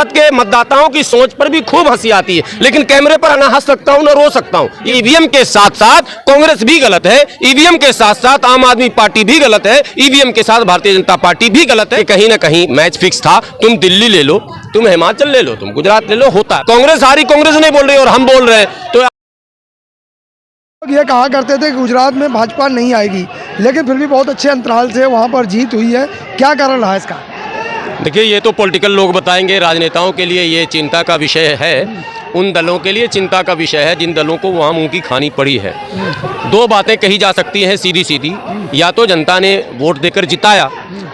बागपत के मतदाताओं की सोच पर भी खूब हंसी आती है, लेकिन कैमरे पर ना हंस सकता हूं ना रो सकता हूं। ईवीएम के साथ साथ कांग्रेस भी गलत है, ईवीएम के साथ साथ आम आदमी पार्टी भी गलत है, ईवीएम के साथ भारतीय जनता पार्टी भी गलत है। कहीं ना कहीं मैच फिक्स था। तुम दिल्ली ले लो, तुम हिमाचल ले लो, तुम गुजरात ले लो, होता है। कांग्रेस हारी, कांग्रेस नहीं बोल रही और हम बोल रहे हैं। तो ये कहा करते थे कि गुजरात में भाजपा नहीं आएगी, लेकिन फिर भी बहुत अच्छे अंतराल से वहाँ पर जीत हुई है। क्या कारण रहा इसका? देखिए, ये तो पॉलिटिकल लोग बताएंगे। राजनेताओं के लिए ये चिंता का विषय है, उन दलों के लिए चिंता का विषय है जिन दलों को वहाँ मुंह की खानी पड़ी है। दो बातें कही जा सकती हैं सीधी सीधी, या तो जनता ने वोट देकर जिताया,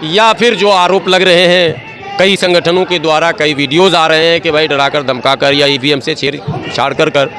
या फिर जो आरोप लग रहे हैं कई संगठनों के द्वारा, कई वीडियोज़ आ रहे हैं कि भाई डराकर धमकाकर या ईवीएम से छेड़छाड़ कर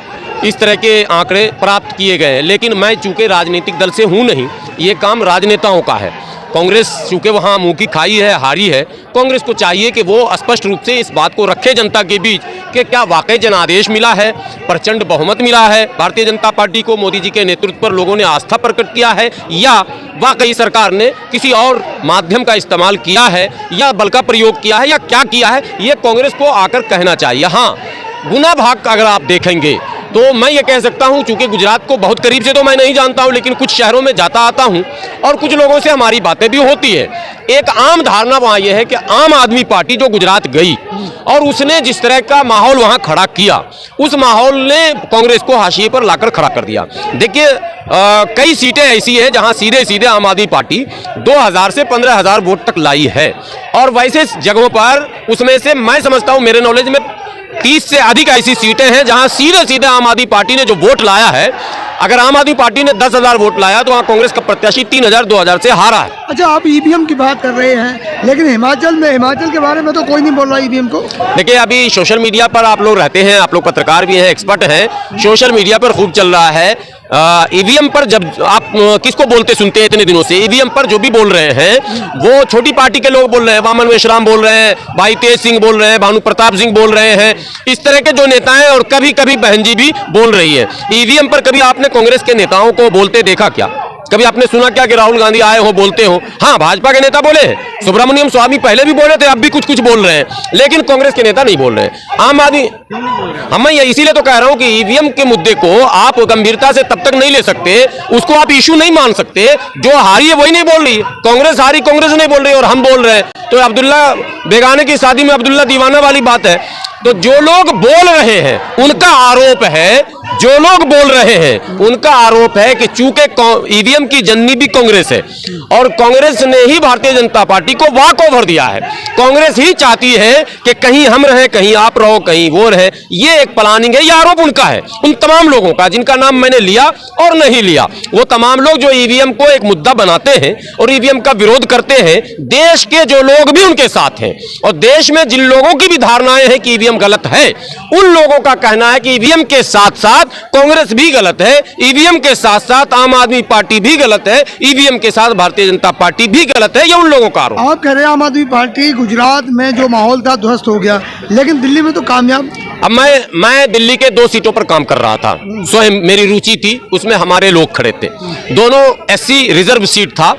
इस तरह के आंकड़े प्राप्त किए गए हैं। लेकिन मैं चूँकि राजनीतिक दल से हूँ नहीं, ये काम राजनेताओं का है। कांग्रेस चूँकि वहाँ मुँह की खाई है, हारी है, कांग्रेस को चाहिए कि वो स्पष्ट रूप से इस बात को रखे जनता के बीच कि क्या वाकई जनादेश मिला है, प्रचंड बहुमत मिला है भारतीय जनता पार्टी को, मोदी जी के नेतृत्व पर लोगों ने आस्था प्रकट किया है, या वाकई सरकार ने किसी और माध्यम का इस्तेमाल किया है, या बल का प्रयोग किया है, या क्या किया है, ये कांग्रेस को आकर कहना चाहिए। हाँ, गुना भाग अगर आप देखेंगे तो मैं ये कह सकता हूँ, चूंकि गुजरात को बहुत करीब से तो मैं नहीं जानता हूँ, लेकिन कुछ शहरों में जाता आता हूँ और कुछ लोगों से हमारी बातें भी होती है। एक आम धारणा वहाँ ये है कि आम आदमी पार्टी जो गुजरात गई और उसने जिस तरह का माहौल वहाँ खड़ा किया, उस माहौल ने कांग्रेस को हाशिए पर लाकर खड़ा कर दिया। देखिए, कई सीटें ऐसी हैं जहाँ सीधे सीधे आम आदमी पार्टी 2000 से 15,000 वोट तक लाई है, और वैसे जगहों पर उसमें से मैं समझता हूँ, मेरे नॉलेज में 30 से अधिक ऐसी सीटें हैं जहां सीधे सीधे आम आदमी पार्टी ने जो वोट लाया है, अगर आम आदमी पार्टी ने 10,000 वोट लाया तो वहां कांग्रेस का प्रत्याशी 3,000 2,000 से हारा है। अच्छा, आप ईवीएम की बात कर रहे हैं, लेकिन हिमाचल के बारे में तो कोई नहीं बोल रहा ईवीएम को। देखिए, अभी सोशल मीडिया पर आप लोग रहते हैं, आप लोग पत्रकार भी हैं, एक्सपर्ट हैं, सोशल मीडिया पर खूब चल रहा है। ईवीएम पर जब आप किसको बोलते सुनते हैं इतने दिनों से, ईवीएम पर जो भी बोल रहे हैं वो छोटी पार्टी के लोग बोल रहे हैं, वामन मेश्राम बोल रहे हैं, भाई तेज सिंह बोल रहे हैं, भानु प्रताप सिंह बोल रहे हैं, इस तरह के जो नेता हैं, और कभी कभी बहन जी भी बोल रही है। ईवीएम पर कभी आपने कांग्रेस के नेताओं को बोलते देखा क्या? कभी आपने सुना क्या कि राहुल गांधी आए हो बोलते हो? हाँ, भाजपा के नेता बोले हैं, सुब्रमण्यम स्वामी पहले भी बोले थे, अब भी कुछ कुछ बोल रहे हैं, लेकिन कांग्रेस के नेता नहीं बोल रहे हैं। आम आदमी, मैं इसीलिए तो कह रहा हूं कि ईवीएम के मुद्दे को आप गंभीरता से तब तक नहीं ले सकते, उसको आप इशू नहीं मान सकते। जो हारी है वही नहीं बोल रही, कांग्रेस हारी, कांग्रेस नहीं बोल रही और हम बोल रहे हैं। तो अब्दुल्ला बेगाने की शादी में अब्दुल्ला दीवाना वाली बात है। तो जो लोग बोल रहे हैं उनका आरोप है, जो लोग बोल रहे हैं उनका आरोप है कि चूंकि ईवीएम की जननी भी कांग्रेस है और कांग्रेस ने ही भारतीय जनता पार्टी को वॉक ओवर दिया है, कांग्रेस ही चाहती है कि कहीं हम रहे, कहीं आप रहो, कहीं वो रहे, ये एक प्लानिंग है। ये आरोप उनका है, उन तमाम लोगों का जिनका नाम मैंने लिया और नहीं लिया, वो तमाम लोग जो ईवीएम को एक मुद्दा बनाते हैं और ईवीएम का विरोध करते हैं। देश के जो लोग भी उनके साथ हैं और देश में जिन लोगों की भी धारणाएं हैं कि ईवीएम गलत है, उन लोगों का कहना है कि ईवीएम के साथ साथ कांग्रेस भी गलत है, ईवीएम के साथ साथ आम आदमी पार्टी भी गलत है, ईवीएम के साथ भारतीय जनता पार्टी भी गलत है। ये उन लोगों का आरोप। आप कह रहे हैं आम आदमी पार्टी गुजरात में जो माहौल था ध्वस्त हो गया, लेकिन दिल्ली में तो कामयाब। अब मैं दिल्ली के 2 सीटों पर काम कर रहा था, स्वयं मेरी रुचि थी उसमें, हमारे लोग खड़े थे, दोनों एससी रिजर्व सीट था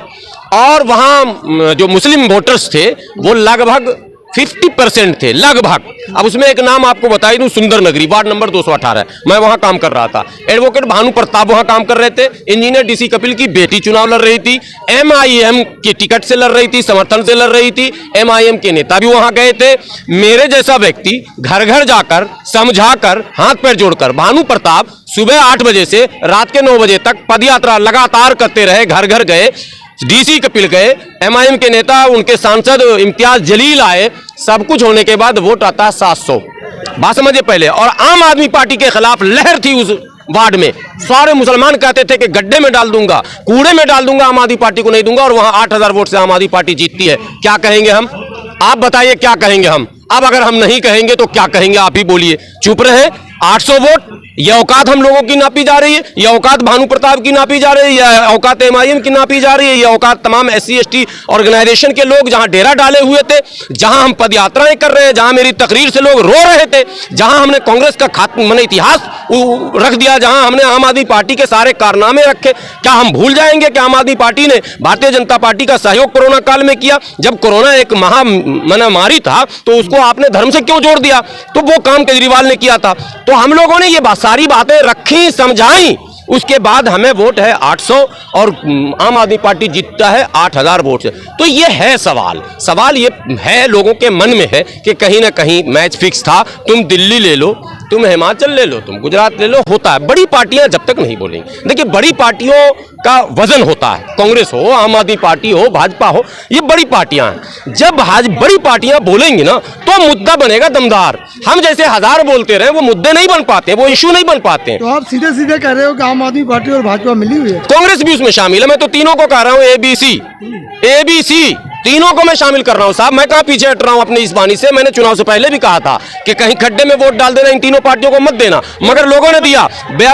और वहां जो मुस्लिम वोटर्स थे वो लगभग 50% थे, लगभग। अब उसमें एक नाम आपको बता दूं, सुंदर नगरी, वार्ड नंबर 218, मैं वहां काम कर रहा था। एडवोकेट भानु प्रताप वहां काम कर रहे थे, इंजीनियर डीसी कपिल की बेटी चुनाव लड़ रही थी, एमआईएम की टिकट से लड़ रही थी, समर्थन से लड़ रही थी, एमआईएम के नेता भी वहां गए थे। मेरे जैसा व्यक्ति घर घर जाकर समझाकर हाथ पैर जोड़कर, भानु प्रताप सुबह 8 बजे से रात के 9 बजे तक पदयात्रा लगातार करते रहे, घर घर गए, डीसी कपिल गए, एमआईएम के नेता उनके सांसद इम्तियाज जलील आए, सब कुछ होने के बाद वोट आता है 700, बात समझिए पहले। और आम आदमी पार्टी के खिलाफ लहर थी उस वार्ड में, सारे मुसलमान कहते थे कि गड्ढे में डाल दूंगा, कूड़े में डाल दूंगा, आम आदमी पार्टी को नहीं दूंगा, और वहां 8,000 वोट से आम आदमी पार्टी जीतती है। क्या कहेंगे हम? आप बताइए क्या कहेंगे हम? अब अगर हम नहीं कहेंगे तो क्या कहेंगे? आप ही बोलिए। चुप रहे। 800 वोट, यह औकात हम लोगों की नापी जा रही है, यह औकात भानु प्रताप की नापी जा रही है, यह औकात एमआईएम की नापी जा रही है, यह औकात तमाम SC ST ऑर्गेनाइजेशन के लोग जहां डेरा डाले हुए थे, जहां हम पदयात्राएं कर रहे हैं, जहां मेरी तकरीर से लोग रो रहे थे, जहां हमने कांग्रेस का इतिहास रख दिया, जहां हमने आम आदमी पार्टी के सारे कारनामे रखे। क्या हम भूल जाएंगे कि आम आदमी पार्टी ने भारतीय जनता पार्टी का सहयोग कोरोना काल में किया? जब कोरोना एक महामारी था तो उसको आपने धर्म से क्यों जोड़ दिया? तो वो काम केजरीवाल ने किया था। तो हम लोगों ने ये सारी बातें रखी, समझाई, उसके बाद हमें वोट है 800 और आम आदमी पार्टी जीतता है 8000 वोट से। तो ये है सवाल ये है लोगों के मन में है कि कहीं ना कहीं मैच फिक्स था। तुम दिल्ली ले लो, तुम हिमाचल ले लो, तुम गुजरात ले लो, होता है। बड़ी पार्टियां जब तक नहीं बोलेंगी, देखिए बड़ी पार्टियों का वजन होता है, कांग्रेस हो, आम आदमी पार्टी हो, भाजपा हो, ये बड़ी पार्टियां हैं। जब बड़ी पार्टियां बोलेंगी ना तो मुद्दा बनेगा दमदार। हम जैसे हजार बोलते रहे वो मुद्दे नहीं बन पाते, वो इशू नहीं बन पाते। तो आप सीधे सीधे कह रहे हो कि आम आदमी पार्टी और भाजपा मिली हुई है? कांग्रेस भी उसमें शामिल है। मैं तो तीनों को कह रहा हूं, एबीसी तीनों को मैं शामिल कर रहा हूं साहब। मैं कहां पीछे हट रहा हूं अपनी इस बानी से। मैंने चुनाव से पहले भी कहा था कि कहीं खड्डे में वोट डाल देना, इन तीनों पार्टियों को मत देना, मगर लोगों ने दिया।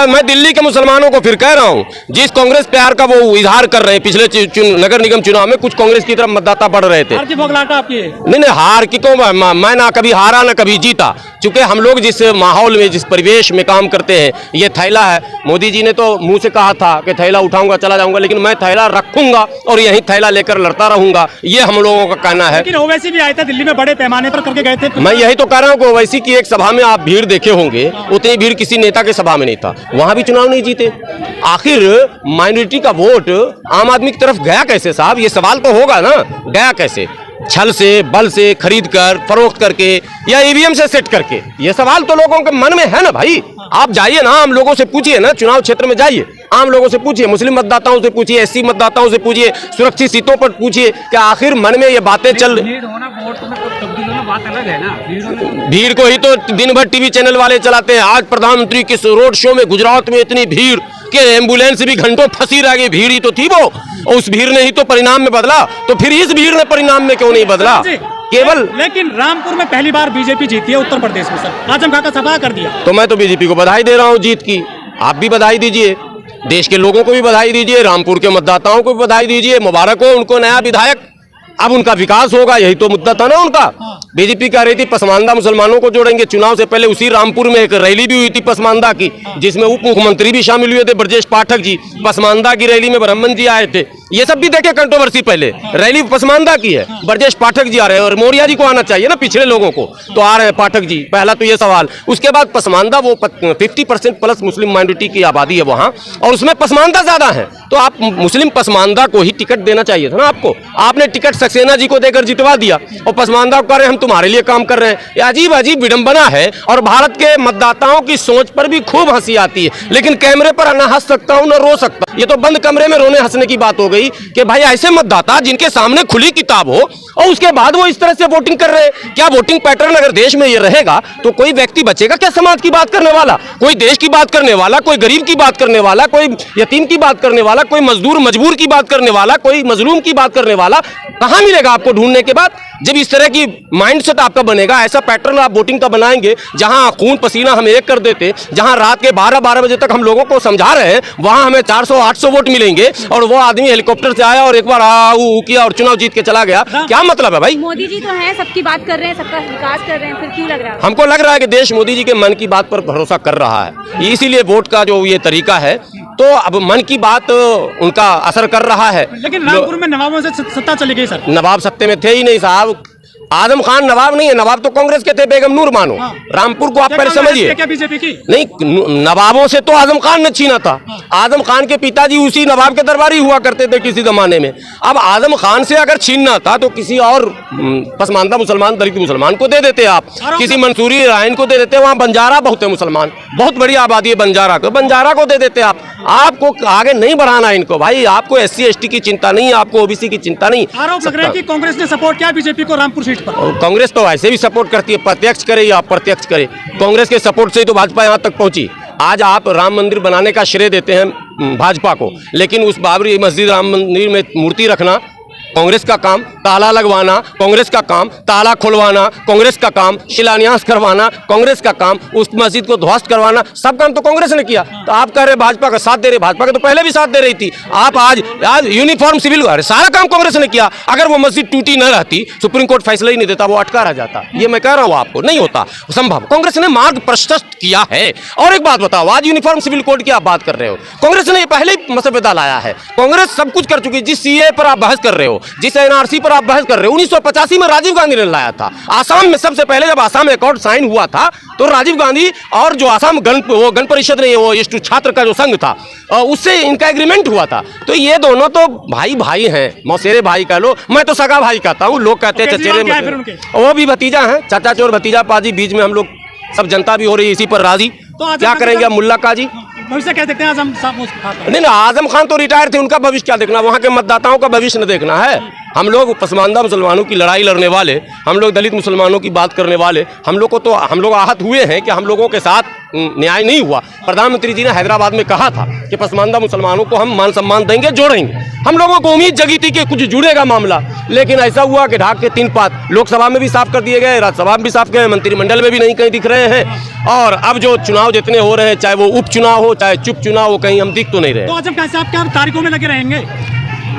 मैं दिल्ली के मुसलमानों को फिर कह रहा हूं, जिस कांग्रेस प्यार का वो इजहार कर रहे हैं, पिछले नगर निगम चुनाव में कुछ कांग्रेस की तरफ मतदाता बढ़ रहे थे। हार की बौखलाहट आपकी? नहीं, हार की तो मैं ना कभी हारा ना कभी जीता, चूंकि हम लोग जिस माहौल में, जिस परिवेश में काम करते हैं, ये थैला है। मोदी जी ने तो मुंह से कहा था कि थैला उठाऊंगा चला जाऊंगा, लेकिन मैं थैला रखूंगा और यही थैला लेकर लड़ता रहूंगा, ये हम लोगों का कहना है। लेकिन ओवैसी भी आए थे दिल्ली में, बड़े पैमाने पर करके गए थे। मैं यही तो कह रहा हूँ कि ओवैसी की एक सभा में आप भीड़ देखे होंगे, उतनी भीड़ किसी नेता के सभा में नहीं था, वहां भी चुनाव नहीं जीते। आखिर माइनॉरिटी का वोट आम आदमी की तरफ गया कैसे साहब? ये सवाल तो होगा ना, गया कैसे? छल से, बल से, खरीद कर, फरोख्त करके या ईवीएम से सेट करके? ये सवाल तो लोगों के मन में है ना भाई। आप जाइए ना, आम लोगों से पूछिए ना, चुनाव क्षेत्र में जाइए, आम लोगों से पूछिए, मुस्लिम मतदाताओं से पूछिए, एससी मतदाताओं से पूछिए, सुरक्षित सीटों पर पूछिए कि आखिर मन में ये बातें चल। भीड़ होना, वोट में तब्दील होना बात अलग है ना। भीड़ को ही तो दिन भर टीवी चैनल वाले चलाते हैं। आज प्रधानमंत्री के रोड शो में गुजरात में इतनी भीड़ कि एम्बुलेंस भी घंटों फंसी रह गई। भीड़ ही तो थी वो, और उस भीड़ ने ही तो परिणाम में बदला। तो फिर इस भीड़ ने परिणाम में क्यों नहीं बदला? केवल लेकिन रामपुर में पहली बार बीजेपी जीती है उत्तर प्रदेश में सर, आजम खां का सभा कर दिया। तो मैं तो बीजेपी को बधाई दे रहा हूं जीत की, आप भी बधाई दीजिए, देश के लोगों को भी बधाई दीजिए, रामपुर के मतदाताओं को भी बधाई दीजिए, मुबारक हो उनको नया विधायक। अब उनका विकास होगा, यही तो मुद्दा था ना उनका। बीजेपी कह रही थी पसमानदा मुसलमानों को जोड़ेंगे। चुनाव से पहले उसी रामपुर में एक रैली भी हुई थी पसमानदा की, जिसमें उप मुख्यमंत्री भी शामिल हुए थे, ब्रजेश पाठक जी। पसमानदा की रैली में ब्राह्मण जी आए थे, ये सब भी देखे कंट्रोवर्सी। पहले रैली पसमानदा की है, ब्रजेश पाठक जी आ रहे हैं, और मौर्या जी को आना चाहिए ना, पिछड़े लोगों को, तो आ रहे हैं पाठक जी। पहला तो ये सवाल। उसके बाद पसमानदा, वो 50% प्लस मुस्लिम माइनॉरिटी की आबादी है वहां, और उसमें पसमानदा ज्यादा है, तो आप मुस्लिम पसमानदा को ही टिकट देना चाहिए था ना आपको। आपने टिकट सक्सेना जी को देकर जितवा दिया, और पसमानदा को कह रहे हैं हम तुम्हारे लिए काम कर रहे हैं। ये अजीब अजीब विडंबना है, और भारत के मतदाताओं की सोच पर भी खूब हंसी आती है। लेकिन कैमरे पर ना हंस सकता हूं ना रो सकता। ये तो बंद कमरे में रोने हंसने की बात हो गई कि भाई ऐसे मतदाता जिनके सामने खुली किताब हो, और उसके बाद वो इस तरह से वोटिंग कर रहे हैं। क्या वोटिंग पैटर्न अगर देश में ये रहेगा तो कोई व्यक्ति बचेगा क्या समाज की बात करने वाला, कोई देश की बात करने वाला, कोई गरीब की बात करने वाला, कोई यतीम की बात करने वाला, कोई मजदूर मजबूर की बात करने वाला, कोई मजलूम की बात करने वाला? कहां मिलेगा आपको ढूंढने के बाद? जब इस तरह की माइंडसेट आपका बनेगा, ऐसा पैटर्न आप वोटिंग का बनाएंगे, जहां खून पसीना हम एक कर देते, जहां रात के 12-12 बजे तक हम लोगों को समझा रहे हैं, वहां हमें 400-800 वोट मिलेंगे, और वो आदमी हेलीकॉप्टर से आया और एक बार किया और चुनाव जीत के चला गया। क्या मतलब है भाई? मोदी जी तो हैं, सबकी बात कर रहे हैं, सबका विकास कर रहे हैं, फिर क्यों लग रहा है? हमको लग रहा है कि देश मोदी जी के मन की बात पर भरोसा कर रहा है, इसीलिए वोट का जो ये तरीका है, तो अब मन की बात उनका असर कर रहा है। लेकिन रामपुर में नवाबों से सत्ता चली गई सर। नवाब सत्ते में थे ही नहीं साहब। आजम खान नवाब नहीं है, नवाब तो कांग्रेस के थे, बेगम नूर मानो। रामपुर को आप पहले समझिए। क्या बीजेपी की? नहीं, नवाबों से तो आजम खान ने छीना था। आजम खान के पिताजी उसी नवाब के दरबारी हुआ करते थे किसी जमाने में। अब आजम खान से अगर छीनना था तो किसी और पसमानदा मुसलमान, दलित मुसलमान को दे देते आप, किसी मंसूरी रायन को दे देते। वहाँ बंजारा बहुत है मुसलमान, बहुत बड़ी आबादी है बंजारा को दे देते आप। आपको आगे नहीं बढ़ाना इनको भाई, आपको SC ST की चिंता नहीं, आपको OBC की चिंता नहीं। आरोप लग रहा है कि कांग्रेस ने सपोर्ट किया बीजेपी को रामपुर सीट पर। और कांग्रेस तो वैसे भी सपोर्ट करती है, प्रत्यक्ष करे या अप्रत्यक्ष करे, कांग्रेस के सपोर्ट से ही तो भाजपा यहाँ तक पहुंची। आज आप राम मंदिर बनाने का श्रेय देते हैं भाजपा को, लेकिन उस बाबरी मस्जिद राम मंदिर में मूर्ति रखना कांग्रेस का काम ताला लगवाना, कांग्रेस का काम ताला खुलवाना, कांग्रेस का काम शिलान्यास करवाना, कांग्रेस का काम उस मस्जिद को ध्वस्त करवाना, सब काम तो कांग्रेस ने किया। तो आप कह रहे भाजपा का साथ दे रहे, भाजपा का तो पहले भी साथ दे रही थी। आप आज यूनिफॉर्म सिविल गार्ड सारा काम कांग्रेस ने किया। अगर वो मस्जिद टूटी न रहती, सुप्रीम कोर्ट फैसला ही नहीं देता, वो अटका रह जाता। ये मैं कह रहा हूँ आपको, नहीं होता संभव। कांग्रेस ने मार्ग प्रशस्त किया है। और एक बात बताओ, आज यूनिफॉर्म सिविल कोड की आप बात कर रहे हो, कांग्रेस ने पहले ही मसौदा लाया है। कांग्रेस सब कुछ कर चुकी है। जिस सीए पर आप बहस कर रहे हो, जिस एनआरसी पर आप बहस कर रहे हो, 1985 में राजीव गांधी ने लाया था। आसाम में सबसे पहले जब आसाम अकॉर्ड साइन हुआ था तो राजीव गांधी और जो आसाम गण परिषद नहीं, वो छात्र का जो संघ था, उससे इनका एग्रीमेंट हुआ था। तो ये दोनों तो भाई भाई हैं, मौसेरे भाई कह लो, मैं तो सगा भाई कहता हूँ। लोग कहते हैं चचेरे, वो भी भतीजा हैं, चाचा चोर भतीजा पाजी, बीच में हम लोग सब जनता भी हो रही है इसी पर राजी। तो क्या करेंगे अब मुल्ला काजी? भविष्य क्या देखते हैं आजम साहब? नहीं, आजम खान तो रिटायर थे, उनका भविष्य क्या देखना, वहाँ के मतदाताओं का भविष्य न देखना है। हम लोग पसमानदा मुसलमानों की लड़ाई लड़ने वाले, हम लोग दलित मुसलमानों की बात करने वाले, हम लोग आहत हुए हैं कि हम लोगों के साथ न्याय नहीं हुआ। प्रधानमंत्री जी ने हैदराबाद में कहा था कि पसमानदा मुसलमानों को हम मान सम्मान देंगे, जोड़ेंगे। हम लोगों को उम्मीद जगी थी कि कुछ जुड़ेगा मामला, लेकिन ऐसा हुआ कि ढाक के 3 पात लोकसभा में भी साफ कर दिए गए, राज्यसभा में भी साफ किए, मंत्रिमंडल में भी नहीं कहीं दिख रहे हैं। और अब जो चुनाव जितने हो रहे हैं, चाहे वो उपचुनाव हो चाहे चुप चुनाव हो, कहीं हम दिख तो नहीं रहे। तो आजम खान साहब क्या तारीखों में लगे रहेंगे?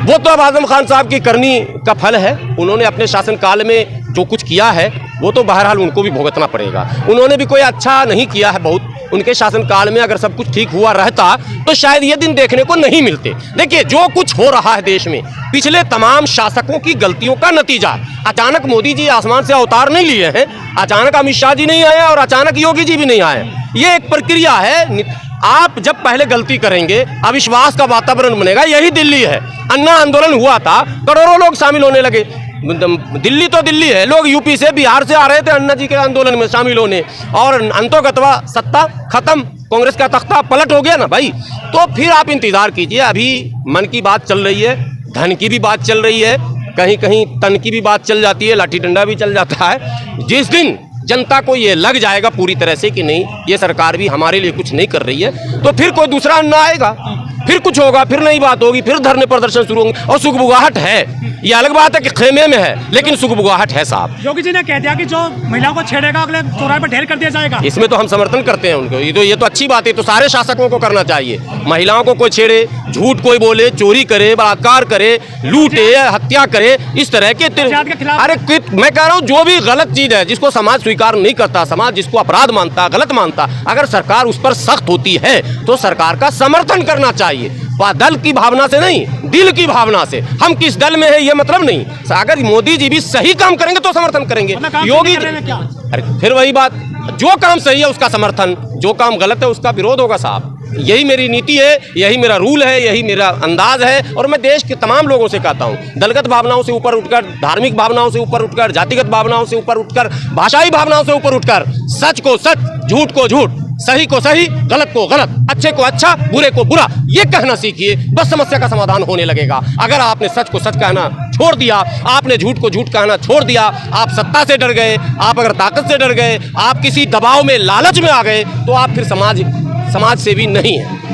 वो तो अब आजम खान साहब की करनी का फल है। उन्होंने अपने शासनकाल में जो कुछ किया है वो तो बहरहाल उनको भी भुगतना पड़ेगा। उन्होंने भी कोई अच्छा नहीं किया है बहुत। उनके शासनकाल में अगर सब कुछ ठीक हुआ रहता तो शायद ये दिन देखने को नहीं मिलते। देखिए, जो कुछ हो रहा है देश में, पिछले तमाम शासकों की गलतियों का नतीजा। अचानक मोदी जी आसमान से अवतार नहीं लिए हैं, अचानक अमित शाह जी नहीं आए और अचानक योगी जी भी नहीं आए। ये एक प्रक्रिया है। आप जब पहले गलती करेंगे, अविश्वास का वातावरण बनेगा। यही दिल्ली है, अन्ना आंदोलन हुआ था, करोड़ों लोग शामिल होने लगे। दिल्ली तो दिल्ली है, लोग यूपी से बिहार से आ रहे थे अन्ना जी के आंदोलन में शामिल होने, और अंतोगत्वा सत्ता खत्म, कांग्रेस का तख्ता पलट हो गया ना भाई। तो फिर आप इंतजार कीजिए। अभी मन की बात चल रही है, धन की भी बात चल रही है, कहीं कहीं तन की भी बात चल जाती है, लाठी डंडा भी चल जाता है। जिस दिन जनता को ये लग जाएगा पूरी तरह से कि नहीं, ये सरकार भी हमारे लिए कुछ नहीं कर रही है, तो फिर कोई दूसरा अन्ना आएगा, फिर कुछ होगा, फिर नई बात होगी, फिर धरने प्रदर्शन शुरू होंगे। और सुगबुगाहट है, ये अलग बात है कि खेमे में है, लेकिन सुगबुगाहट है साहब। योगी जी ने कह दिया कि जो महिलाओं को छेड़ेगा अगले चौराहे पर ढेर कर दिया जाएगा। इसमें तो हम समर्थन करते हैं उनको। ये तो अच्छी बात है, तो सारे शासकों को करना चाहिए। महिलाओं को कोई छेड़े, झूठ कोई बोले, चोरी करे, बलात्कार करे, लूटे, हत्या करे, इस तरह के अरे मैं कह रहा हूँ जो भी गलत चीज है, जिसको समाज स्वीकार नहीं करता, समाज जिसको अपराध मानता, गलत मानता, अगर सरकार उस पर सख्त होती है तो सरकार का समर्थन करना चाहिए। दल की भावना से नहीं, दिल की भावना से। हम किस दल में है ये मतलब नहीं। अगर मोदी जी भी सही काम करेंगे तो समर्थन करेंगे। योगी अरे फिर वही बात, जो काम सही है उसका समर्थन, जो काम गलत है उसका विरोध होगा साहब। यही मेरी नीति है, यही मेरा रूल है, यही मेरा अंदाज है। और मैं देश के तमाम लोगों से कहता हूँ, दलगत भावनाओं से ऊपर उठकर, धार्मिक भावनाओं से ऊपर उठकर, जातिगत भावनाओं से ऊपर उठकर, भाषाई भावनाओं से ऊपर उठकर, सच को सच, झूठ को झूठ, सही को सही, गलत को गलत, अच्छे को अच्छा, बुरे को बुरा, ये कहना सीखिए। बस समस्या का समाधान होने लगेगा। अगर आपने सच को सच कहना छोड़ दिया, आपने झूठ को झूठ कहना छोड़ दिया, आप सत्ता से डर गए, आप अगर ताकत से डर गए, आप किसी दबाव में, लालच में आ गए, तो आप फिर समाज सेवी नहीं है।